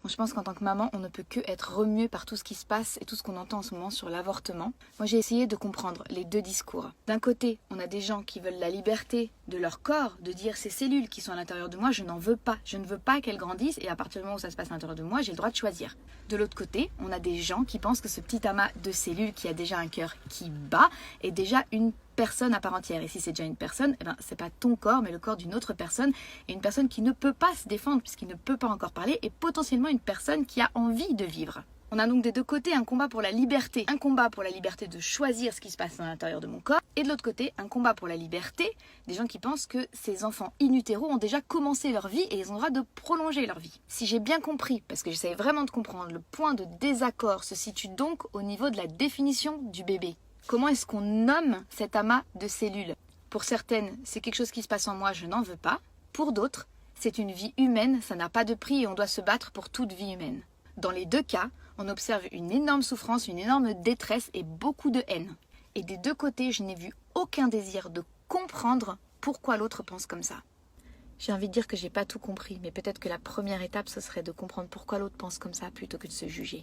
Je pense qu'en tant que maman, on ne peut que être remué par tout ce qui se passe et tout ce qu'on entend en ce moment sur l'avortement. Moi, j'ai essayé de comprendre les deux discours. D'un côté, on a des gens qui veulent la liberté de leur corps, de dire ces cellules qui sont à l'intérieur de moi, je n'en veux pas. Je ne veux pas qu'elles grandissent et à partir du moment où ça se passe à l'intérieur de moi, j'ai le droit de choisir. De l'autre côté, on a des gens qui pensent que ce petit amas de cellules qui a déjà un cœur qui bat est déjà une personne à part entière. Et si c'est déjà une personne, c'est pas ton corps, mais le corps d'une autre personne. Et une personne qui ne peut pas se défendre puisqu'il ne peut pas encore parler et potentiellement une personne qui a envie de vivre. On a donc des deux côtés un combat pour la liberté. Un combat pour la liberté de choisir ce qui se passe à l'intérieur de mon corps. Et de l'autre côté, un combat pour la liberté des gens qui pensent que ces enfants in utero ont déjà commencé leur vie et ils ont le droit de prolonger leur vie. Si j'ai bien compris, parce que j'essaie vraiment de comprendre, le point de désaccord se situe donc au niveau de la définition du bébé. Comment est-ce qu'on nomme cet amas de cellules? Pour certaines, c'est quelque chose qui se passe en moi, je n'en veux pas. Pour d'autres, c'est une vie humaine, ça n'a pas de prix et on doit se battre pour toute vie humaine. Dans les deux cas, on observe une énorme souffrance, une énorme détresse et beaucoup de haine. Et des deux côtés, je n'ai vu aucun désir de comprendre pourquoi l'autre pense comme ça. J'ai envie de dire que j'ai pas tout compris, mais peut-être que la première étape, ce serait de comprendre pourquoi l'autre pense comme ça plutôt que de se juger.